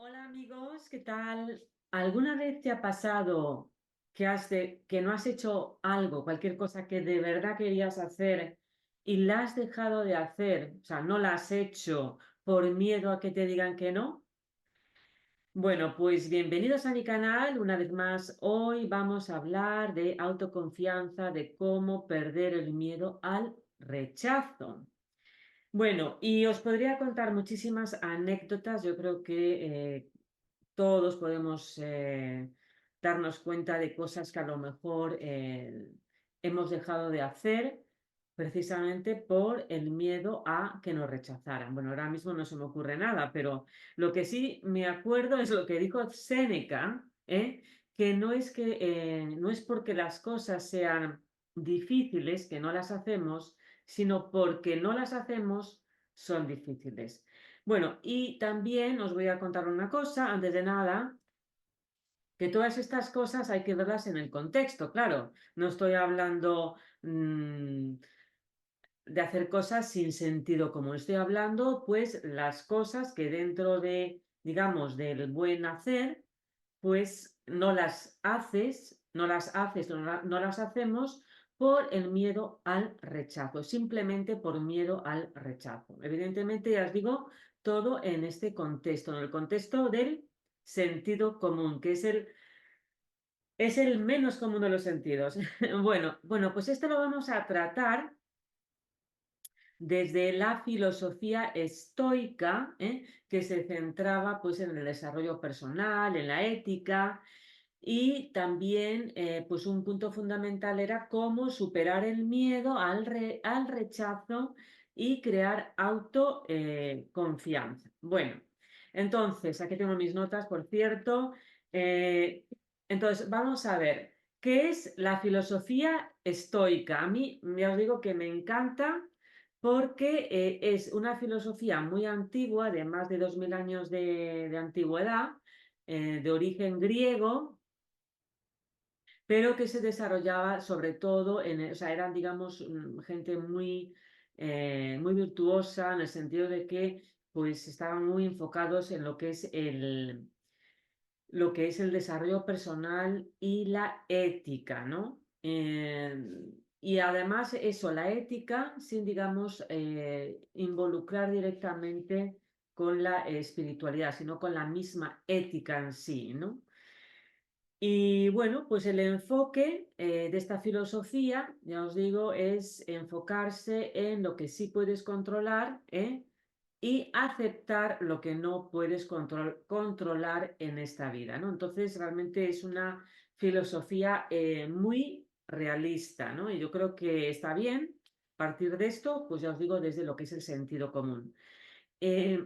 Hola amigos, ¿qué tal? ¿Alguna vez te ha pasado que no has hecho algo, cualquier cosa que de verdad querías hacer y la has dejado de hacer? O sea, no la has hecho por miedo a que te digan que no. Bueno, pues bienvenidos a mi canal. Una vez más, hoy vamos a hablar de autoconfianza, de cómo perder el miedo al rechazo. Bueno, y os podría contar muchísimas anécdotas. Yo creo que todos podemos darnos cuenta de cosas que a lo mejor hemos dejado de hacer precisamente por el miedo a que nos rechazaran. Bueno, ahora mismo no se me ocurre nada, pero lo que sí me acuerdo es lo que dijo Séneca, que no es porque las cosas sean difíciles que no las hacemos, sino porque no las hacemos son difíciles. Bueno, y también os voy a contar una cosa, antes de nada, que todas estas cosas hay que verlas en el contexto, claro. No estoy hablando de hacer cosas sin sentido común. Estoy hablando, pues, las cosas que dentro de, digamos, del buen hacer, pues no las hacemos por el miedo al rechazo, simplemente por miedo al rechazo. Evidentemente, ya os digo, todo en este contexto, en el contexto del sentido común, que es el menos común de los sentidos. Bueno, pues esto lo vamos a tratar desde la filosofía estoica, que se centraba pues en el desarrollo personal, en la ética, y también pues un punto fundamental era cómo superar el miedo al rechazo y crear autoconfianza. Bueno, entonces, aquí tengo mis notas, por cierto. Eh, entonces, vamos a ver, ¿qué es la filosofía estoica? A mí, ya os digo que me encanta porque es una filosofía muy antigua, de más de 2000 años de antigüedad, de origen griego, pero que se desarrollaba sobre todo o sea, eran, digamos, gente muy virtuosa en el sentido de que pues estaban muy enfocados en lo que es el desarrollo personal y la ética, ¿no? Y además eso, la ética sin, digamos, involucrar directamente con la espiritualidad, sino con la misma ética en sí, ¿no? Y bueno, pues el enfoque de esta filosofía, ya os digo, es enfocarse en lo que sí puedes controlar, y aceptar lo que no puedes controlar en esta vida, ¿no? Entonces, realmente es una filosofía muy realista, ¿no? Y yo creo que está bien partir de esto, pues ya os digo, desde lo que es el sentido común. Eh,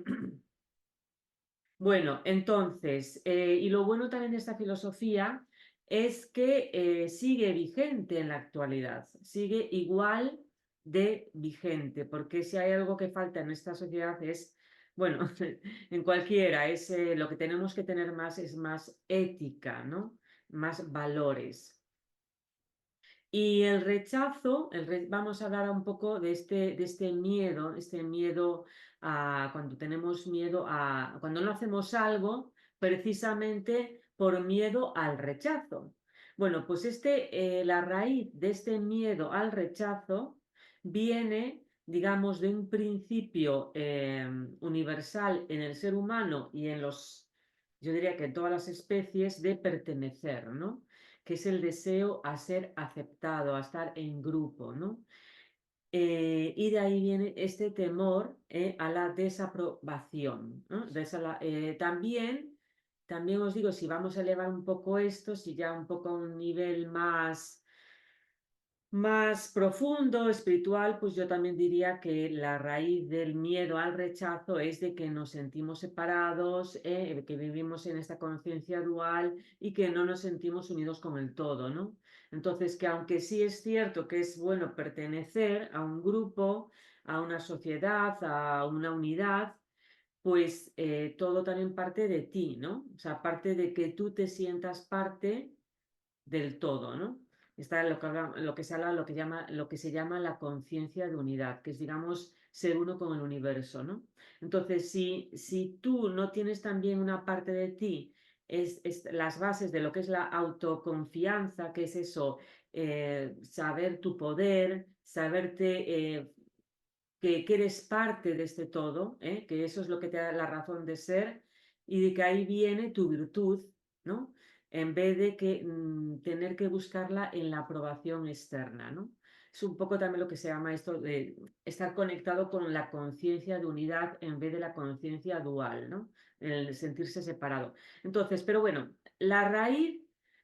Bueno, entonces, y lo bueno también de esta filosofía es que sigue vigente en la actualidad, sigue igual de vigente, porque si hay algo que falta en esta sociedad es, bueno, en cualquiera, es lo que tenemos que tener más es más ética, ¿no? Más valores. Y el rechazo, vamos a hablar un poco de este miedo a cuando tenemos miedo a cuando no hacemos algo precisamente por miedo al rechazo. Bueno, pues la raíz de este miedo al rechazo viene, digamos, de un principio universal en el ser humano y yo diría que en todas las especies de pertenecer, ¿no? Que es el deseo a ser aceptado, a estar en grupo, ¿no? Y de ahí viene este temor a la desaprobación, ¿no? También os digo, si vamos a elevar un poco esto, si ya un poco a un nivel más profundo, espiritual, pues yo también diría que la raíz del miedo al rechazo es de que nos sentimos separados, que vivimos en esta conciencia dual y que no nos sentimos unidos con el todo, ¿no? Entonces, que aunque sí es cierto que es bueno pertenecer a un grupo, a una sociedad, a una unidad, pues todo también parte de ti, ¿no? O sea, parte de que tú te sientas parte del todo, ¿no? Está lo que se habla, lo que se llama la conciencia de unidad, que es, digamos, ser uno con el universo, ¿no? Entonces, si tú no tienes también una parte de ti, es las bases de lo que es la autoconfianza, que es eso, saber tu poder, saberte que eres parte de este todo, que eso es lo que te da la razón de ser y de que ahí viene tu virtud, ¿no? En vez de que tener que buscarla en la aprobación externa, ¿no? Es un poco también lo que se llama esto de estar conectado con la conciencia de unidad en vez de la conciencia dual, ¿no? El sentirse separado. Entonces, pero bueno, la raíz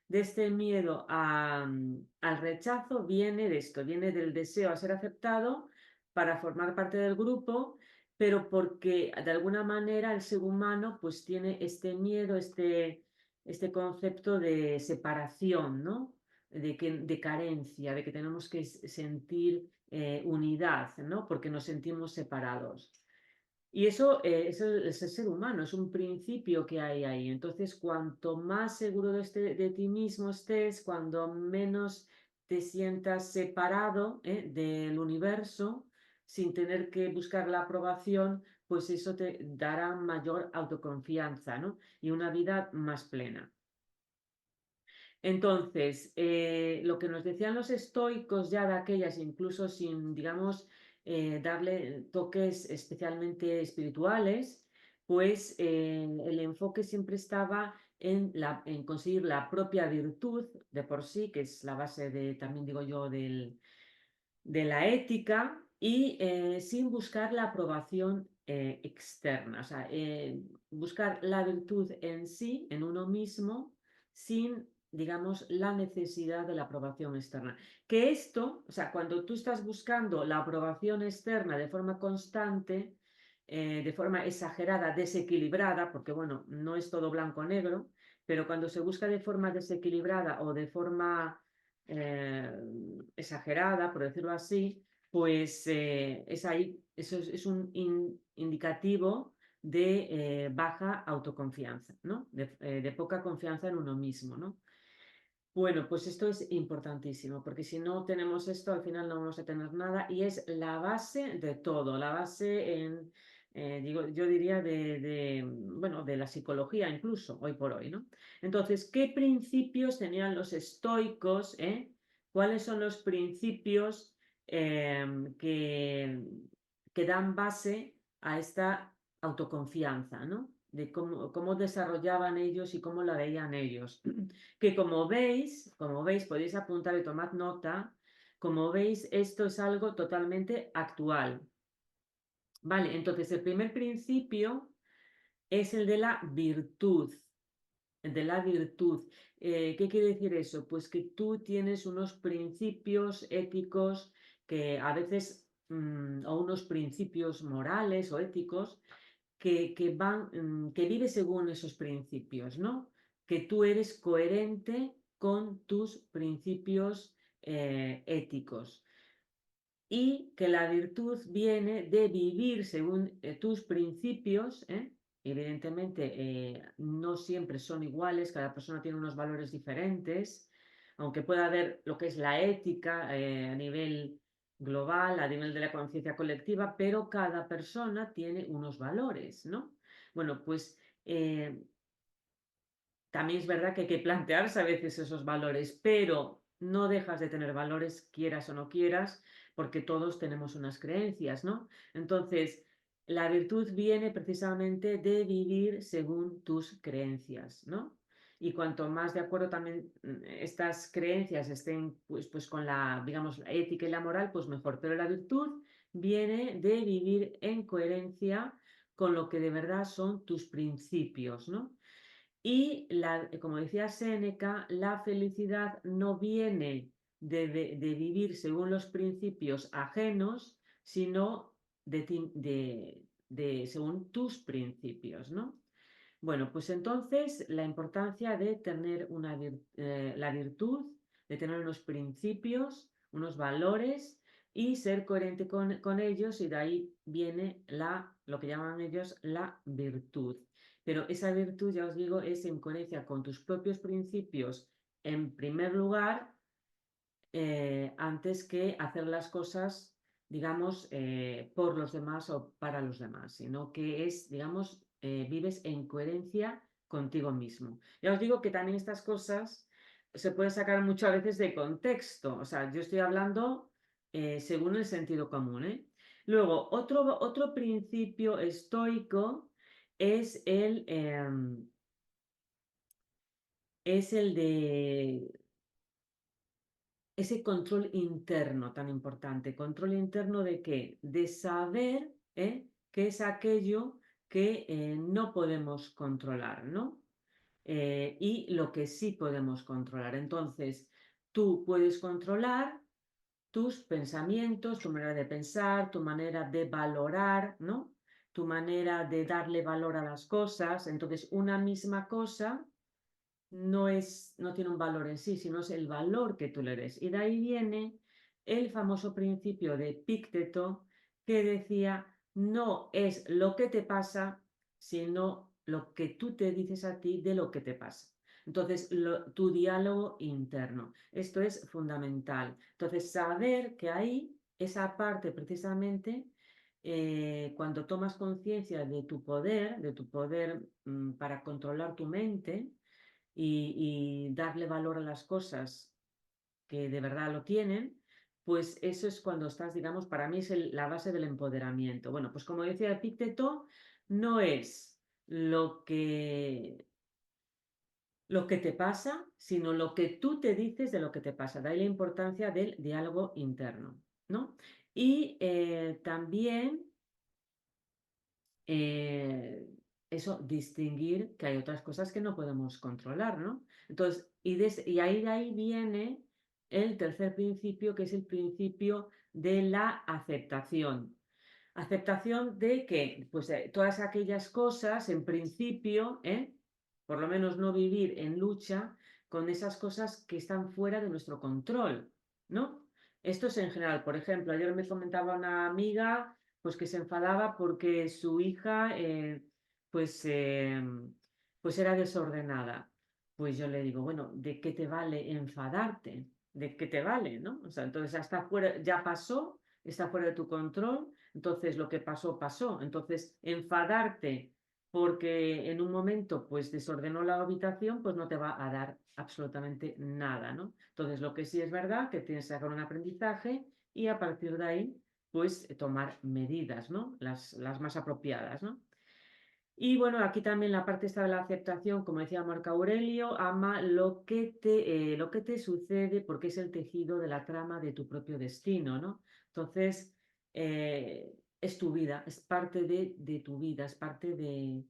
de este miedo al rechazo viene de esto, viene del deseo a ser aceptado para formar parte del grupo, pero porque de alguna manera el ser humano pues tiene este miedo, este concepto de separación, ¿no? De carencia, de que tenemos que sentir unidad, ¿no? Porque nos sentimos separados. Y es el ser humano, es un principio que hay ahí. Entonces, cuanto más seguro de ti mismo estés, cuando menos te sientas separado, del universo, sin tener que buscar la aprobación, pues eso te dará mayor autoconfianza, ¿no? Y una vida más plena. Entonces, lo que nos decían los estoicos ya de aquellas, incluso sin, digamos, darle toques especialmente espirituales, pues el enfoque siempre estaba en conseguir la propia virtud de por sí, que es la base de, también digo yo, de la ética y sin buscar la aprobación externa, o sea, buscar la virtud en sí, en uno mismo, sin, digamos, la necesidad de la aprobación externa. Que esto, o sea, cuando tú estás buscando la aprobación externa de forma constante, de forma exagerada, desequilibrada, porque bueno, no es todo blanco-negro, pero cuando se busca de forma desequilibrada o de forma exagerada, por decirlo así, pues es ahí, eso es un indicativo de baja autoconfianza, ¿no? De poca confianza en uno mismo, ¿no? Bueno, pues esto es importantísimo, porque si no tenemos esto, al final no vamos a tener nada y es la base de todo, la base digo, yo diría bueno, de la psicología incluso, hoy por hoy, ¿no? Entonces, ¿qué principios tenían los estoicos? ¿Cuáles son los principios que dan base a esta autoconfianza, ¿no? De cómo desarrollaban ellos y cómo la veían ellos. Que como veis, podéis apuntar y tomar nota, como veis, esto es algo totalmente actual. Vale, entonces el primer principio es el de la virtud, el de la virtud. ¿Qué quiere decir eso? Pues que tú tienes unos principios éticos que a veces, o unos principios morales o éticos que vive según esos principios, ¿no? Que tú eres coherente con tus principios éticos y que la virtud viene de vivir según tus principios, ¿eh? Evidentemente, no siempre son iguales, cada persona tiene unos valores diferentes, aunque pueda haber lo que es la ética a nivel global, a nivel de la conciencia colectiva, pero cada persona tiene unos valores, ¿no? Bueno, pues también es verdad que hay que plantearse a veces esos valores, pero no dejas de tener valores, quieras o no quieras, porque todos tenemos unas creencias, ¿no? Entonces, la virtud viene precisamente de vivir según tus creencias, ¿no? Y cuanto más de acuerdo también estas creencias estén pues con la, digamos, la ética y la moral, pues mejor. Pero la virtud viene de vivir en coherencia con lo que de verdad son tus principios, ¿no? Y como decía Séneca, la felicidad no viene de vivir según los principios ajenos, sino según tus principios, ¿no? Bueno, pues entonces la importancia de tener la virtud, de tener unos principios, unos valores y ser coherente con ellos, y de ahí viene lo que llaman ellos la virtud. Pero esa virtud, ya os digo, es en coherencia con tus propios principios en primer lugar, antes que hacer las cosas digamos, por los demás o para los demás, sino que es, digamos, vives en coherencia contigo mismo. Ya os digo que también estas cosas se pueden sacar muchas veces de contexto, o sea, yo estoy hablando según el sentido común, ¿eh? Luego, otro principio estoico es es el de ese control interno tan importante. ¿Control interno de qué? De saber qué es aquello que no podemos controlar, ¿no? Y lo que sí podemos controlar. Entonces, tú puedes controlar tus pensamientos, tu manera de pensar, tu manera de valorar, ¿no? Tu manera de darle valor a las cosas. Entonces, una misma cosa no tiene un valor en sí, sino es el valor que tú le des. Y de ahí viene el famoso principio de Epicteto que decía, no es lo que te pasa, sino lo que tú te dices a ti de lo que te pasa. Entonces, tu diálogo interno. Esto es fundamental. Entonces, saber que ahí, esa parte precisamente, cuando tomas conciencia de tu poder para controlar tu mente, y darle valor a las cosas que de verdad lo tienen, pues eso es cuando estás, digamos, para mí es la base del empoderamiento. Bueno, pues como decía Epicteto, no es lo que te pasa, sino lo que tú te dices de lo que te pasa. De ahí la importancia del diálogo interno, ¿no? Y también eh, eso, distinguir que hay otras cosas que no podemos controlar, ¿no? Entonces, y ahí de ahí viene el tercer principio, que es el principio de la aceptación. Aceptación de que, pues, todas aquellas cosas, en principio, por lo menos no vivir en lucha con esas cosas que están fuera de nuestro control, ¿no? Esto es en general. Por ejemplo, ayer me comentaba una amiga pues que se enfadaba porque su hija pues, pues era desordenada. Pues yo le digo, bueno, ¿de qué te vale enfadarte? ¿De qué te vale, no? O sea, entonces ya está fuera, ya pasó, está fuera de tu control, entonces lo que pasó, pasó. Entonces, enfadarte porque en un momento pues desordenó la habitación, pues no te va a dar absolutamente nada, ¿no? Entonces, lo que sí es verdad que tienes que sacar un aprendizaje y a partir de ahí pues tomar medidas, ¿no? Las más apropiadas, ¿no? Y bueno, aquí también la parte esta de la aceptación, como decía Marco Aurelio, ama lo que te sucede porque es el tejido de la trama de tu propio destino, ¿no? Entonces, es tu vida, es parte de tu vida, es parte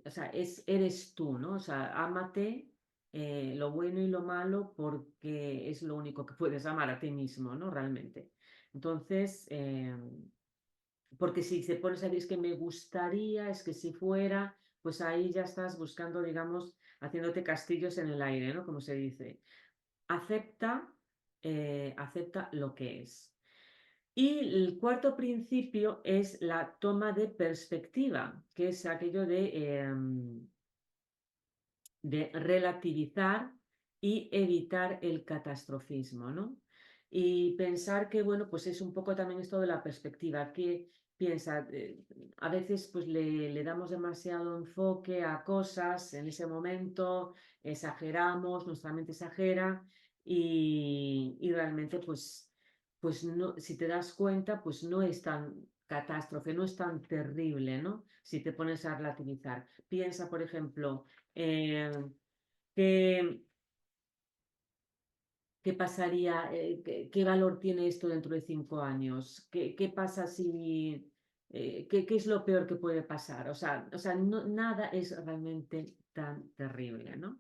o sea, eres tú, ¿no? O sea, ámate lo bueno y lo malo porque es lo único que puedes amar a ti mismo, ¿no? Realmente. Entonces, porque si te pones a decir es que me gustaría, es que si fuera, pues ahí ya estás buscando, digamos, haciéndote castillos en el aire, ¿no? Como se dice. Acepta, acepta lo que es. Y el cuarto principio es la toma de perspectiva, que es aquello de relativizar y evitar el catastrofismo, ¿no? Y pensar que, bueno, pues es un poco también esto de la perspectiva, que piensa, a veces pues le damos demasiado enfoque a cosas en ese momento, exageramos, nuestra mente exagera y realmente pues no, si te das cuenta, pues no es tan catástrofe, no es tan terrible, ¿no? Si te pones a relativizar. Piensa, por ejemplo, eh, ¿qué, qué pasaría? ¿Qué valor tiene esto dentro de 5 años? ¿Qué pasa si... qué es lo peor que puede pasar? O sea nada es realmente tan terrible, ¿no?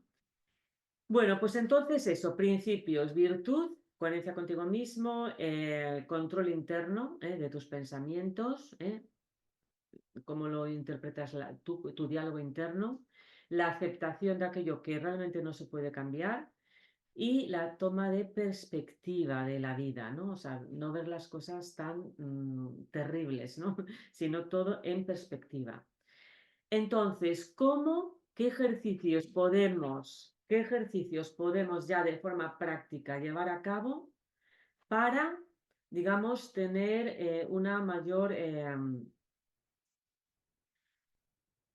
Bueno, pues entonces eso, principios, virtud, coherencia contigo mismo, control interno de tus pensamientos, cómo lo interpretas tu diálogo interno, la aceptación de aquello que realmente no se puede cambiar y la toma de perspectiva de la vida, ¿no? O sea, no ver las cosas tan terribles, ¿no? Sino todo en perspectiva. Entonces, qué ejercicios podemos ya de forma práctica llevar a cabo para digamos, tener una mayor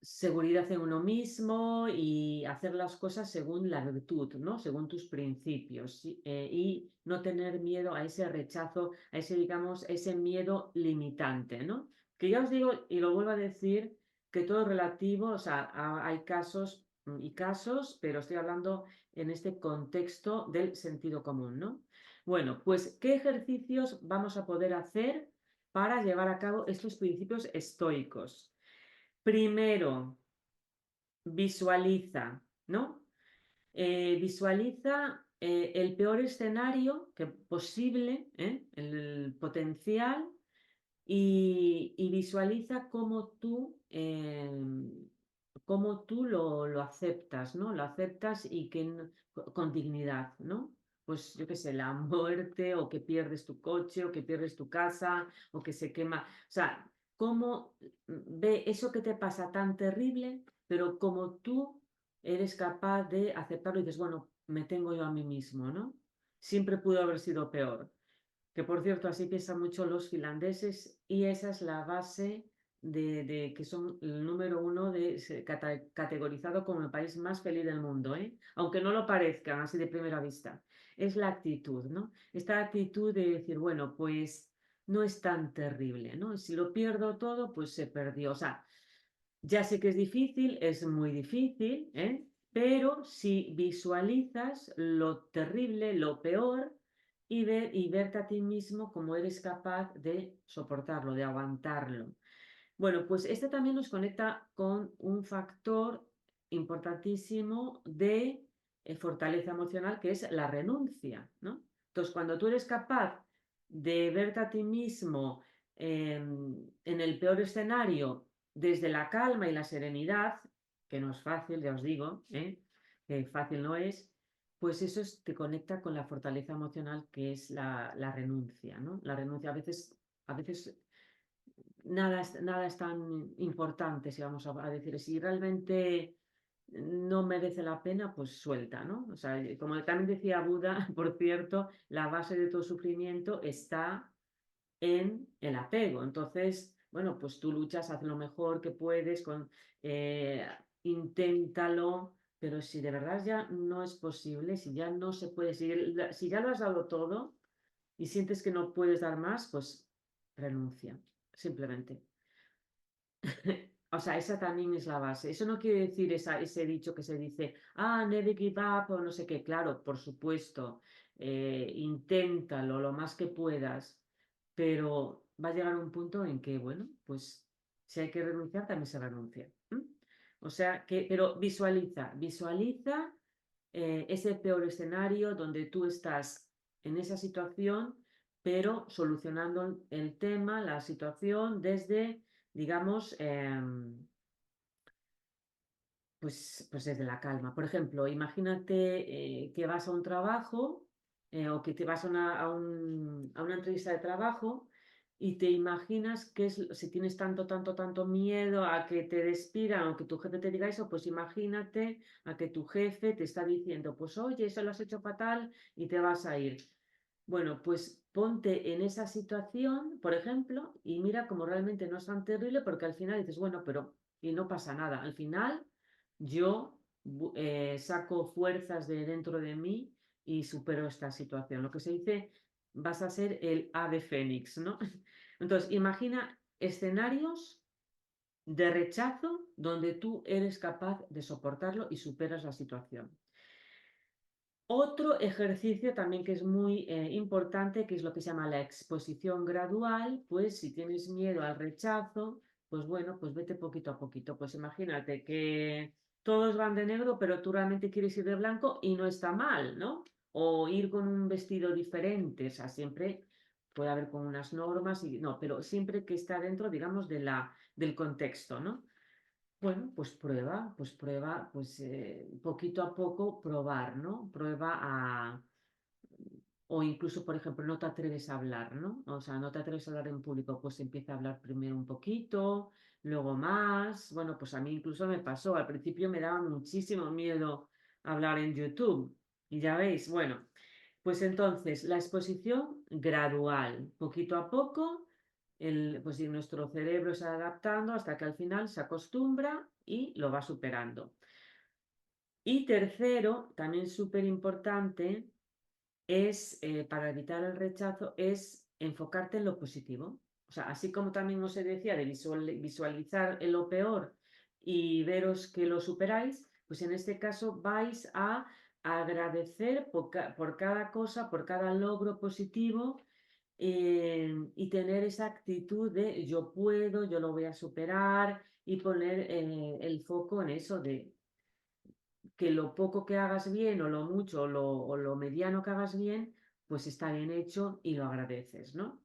seguridad en uno mismo y hacer las cosas según la virtud, ¿no? Según tus principios y no tener miedo a ese rechazo, a ese, digamos, ese miedo limitante, ¿no? Que ya os digo y lo vuelvo a decir que todo es relativo, o sea, hay casos y casos, pero estoy hablando en este contexto del sentido común, ¿no? Bueno, pues, ¿qué ejercicios vamos a poder hacer para llevar a cabo estos principios estoicos? Primero, visualiza, ¿no? Visualiza el peor escenario que posible, el potencial, y visualiza cómo tú lo aceptas, ¿no? Lo aceptas y con dignidad, ¿no? Pues yo qué sé, la muerte, o que pierdes tu coche, o que pierdes tu casa, o que se quema. O sea, cómo ve eso que te pasa tan terrible, pero como tú eres capaz de aceptarlo y dices, bueno, me tengo yo a mí mismo, ¿no? Siempre pudo haber sido peor. Que por cierto, así piensan mucho los finlandeses y esa es la base de que son el número uno categorizado como el país más feliz del mundo, ¿eh? Aunque no lo parezcan así de primera vista. Es la actitud, ¿no? Esta actitud de decir, bueno, pues no es tan terrible, ¿no? Si lo pierdo todo, pues se perdió. O sea, ya sé que es difícil, es muy difícil, ¿eh? Pero si visualizas lo terrible, lo peor, y verte a ti mismo como eres capaz de soportarlo, de aguantarlo. Bueno, pues este también nos conecta con un factor importantísimo de fortaleza emocional, que es la renuncia, ¿no? Entonces, cuando tú eres capaz de verte a ti mismo en el peor escenario desde la calma y la serenidad, que no es fácil, ya os digo, que fácil no es, pues te conecta con la fortaleza emocional que es la renuncia, ¿no? La renuncia a veces nada es tan importante, si vamos a decir, si realmente no merece la pena, pues suelta, ¿no? O sea, como también decía Buda, por cierto, la base de todo sufrimiento está en el apego. Entonces, bueno, pues tú luchas, haz lo mejor que puedes, eh, inténtalo, pero si de verdad ya no es posible, si ya no se puede seguir, si ya lo has dado todo y sientes que no puedes dar más, pues renuncia, simplemente. O sea, esa también es la base. Eso no quiere decir ese dicho que se dice, never give up o no sé qué. Claro, por supuesto, inténtalo lo más que puedas, pero va a llegar un punto en que, bueno, pues si hay que renunciar, también se renuncia. O sea, pero visualiza ese peor escenario donde tú estás en esa situación, pero solucionando el tema, la situación desde, digamos, pues desde la calma. Por ejemplo, imagínate que vas a un trabajo o que te vas a una entrevista de trabajo y te imaginas si tienes tanto miedo a que te despidan o que tu jefe te diga eso, pues imagínate a que tu jefe te está diciendo, pues oye, eso lo has hecho fatal y te vas a ir. Bueno, pues ponte en esa situación, por ejemplo, y mira cómo realmente no es tan terrible porque al final dices, bueno, pero y no pasa nada. Al final yo saco fuerzas de dentro de mí y supero esta situación. Lo que se dice, vas a ser el ave fénix, ¿no? Entonces, imagina escenarios de rechazo donde tú eres capaz de soportarlo y superas la situación. Otro ejercicio también que es muy importante, que es lo que se llama la exposición gradual, pues si tienes miedo al rechazo, pues bueno, pues vete poquito a poquito. Pues imagínate que todos van de negro, pero tú realmente quieres ir de blanco y no está mal, ¿no? O ir con un vestido diferente, o sea, siempre puede haber con unas normas, no, pero siempre que está dentro, digamos, del contexto, ¿no? Bueno, pues prueba, pues poquito a poco probar, ¿no? Prueba o incluso, por ejemplo, no te atreves a hablar, ¿no? O sea, no te atreves a hablar en público, pues empieza a hablar primero un poquito, luego más. Bueno, pues a mí incluso me pasó, al principio me daba muchísimo miedo hablar en YouTube. Y ya veis, bueno, Pues entonces, la exposición gradual, poquito a poco, pues si nuestro cerebro se va adaptando hasta que al final se acostumbra y lo va superando. Y tercero, también súper importante, es, para evitar el rechazo, es enfocarte en lo positivo. O sea, así como también os decía de visualizar en lo peor y veros que lo superáis, pues en este caso vais a agradecer por cada cosa, por cada logro positivo, y tener esa actitud de yo puedo, yo lo voy a superar y poner el foco en eso de que lo poco que hagas bien o lo mucho o lo mediano que hagas bien, pues está bien hecho y lo agradeces, ¿no?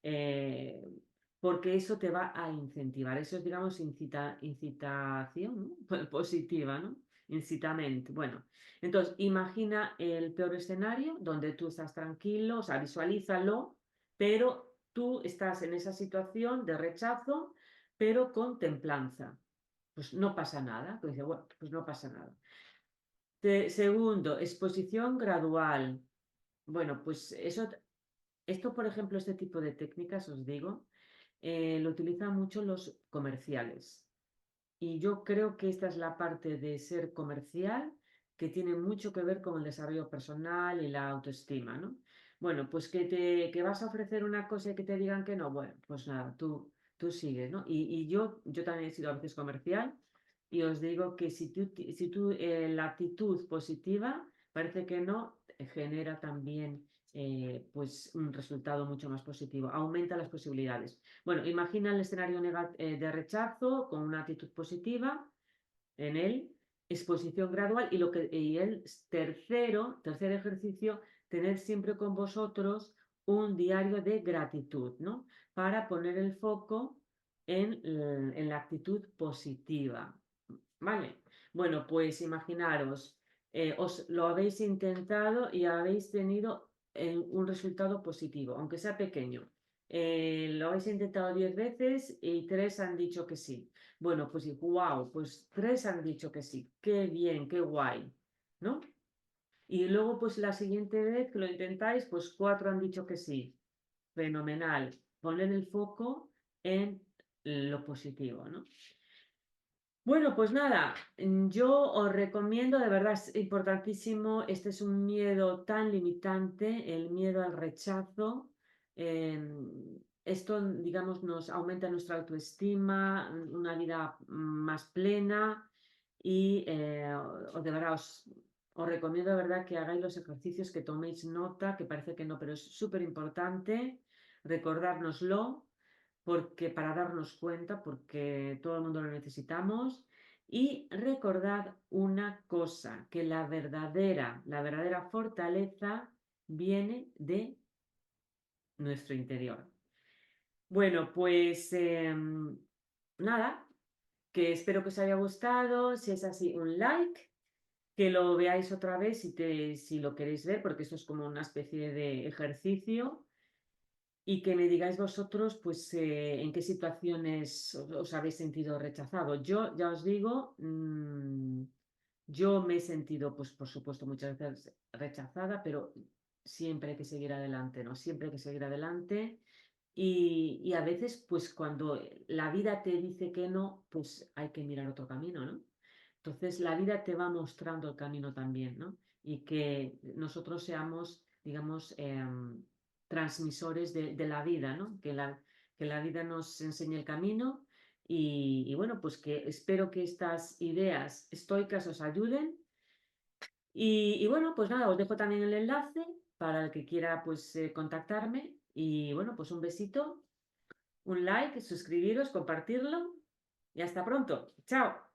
Eh, porque eso te va a incentivar, eso es, digamos, incitación, ¿no? Positiva, ¿no? Incitament. Bueno, entonces imagina el peor escenario donde tú estás tranquilo, o sea, visualízalo, pero tú estás en esa situación de rechazo, pero con templanza. Pues no pasa nada, pues dice, bueno, pues no pasa nada. Segundo, exposición gradual. Bueno, pues eso, esto, por ejemplo, este tipo de técnicas, os digo, lo utilizan mucho los comerciales. Y yo creo que esta es la parte de ser comercial que tiene mucho que ver con el desarrollo personal y la autoestima, ¿no? Bueno, pues que vas a ofrecer una cosa y que te digan que no, bueno, pues nada, tú sigues, ¿no? Y yo también he sido a veces comercial y os digo que si tú la actitud positiva parece que no, genera también pues un resultado mucho más positivo, aumenta las posibilidades. Bueno, imagina el escenario de rechazo con una actitud positiva en él, exposición gradual y el tercer ejercicio, tener siempre con vosotros un diario de gratitud, ¿no? Para poner el foco en la actitud positiva, ¿vale? Bueno, pues imaginaros, os lo habéis intentado y habéis tenido un resultado positivo, aunque sea pequeño. Lo habéis intentado 10 veces y 3 han dicho que sí. Bueno, pues wow, pues 3 han dicho que sí. Qué bien, qué guay, ¿no? Y luego, pues la siguiente vez que lo intentáis, pues 4 han dicho que sí. Fenomenal. Poner el foco en lo positivo, ¿no? Bueno, pues nada, yo os recomiendo, de verdad es importantísimo, este es un miedo tan limitante, el miedo al rechazo. Esto, digamos, nos aumenta nuestra autoestima, una vida más plena y de verdad os recomiendo de verdad que hagáis los ejercicios, que toméis nota, que parece que no, pero es súper importante recordárnoslo porque para darnos cuenta, porque todo el mundo lo necesitamos. Y recordad una cosa, que la verdadera fortaleza viene de nuestro interior. Bueno, pues nada, que espero que os haya gustado. Si es así, un like, que lo veáis otra vez si lo queréis ver, porque esto es como una especie de ejercicio. Y que me digáis vosotros, pues, en qué situaciones os habéis sentido rechazado. Yo ya os digo, yo me he sentido, pues, por supuesto, muchas veces rechazada, pero siempre hay que seguir adelante, ¿no? Siempre hay que seguir adelante. Y a veces, pues, cuando la vida te dice que no, pues hay que mirar otro camino, ¿no? Entonces, la vida te va mostrando el camino también, ¿no? Y que nosotros seamos, digamos, transmisores de la vida, ¿no? Que la vida nos enseñe el camino y bueno, pues que espero que estas ideas estoicas os ayuden. Y bueno, pues nada, os dejo también el enlace para el que quiera, pues, contactarme. Y bueno, pues un besito, un like, suscribiros, compartirlo y hasta pronto. Chao.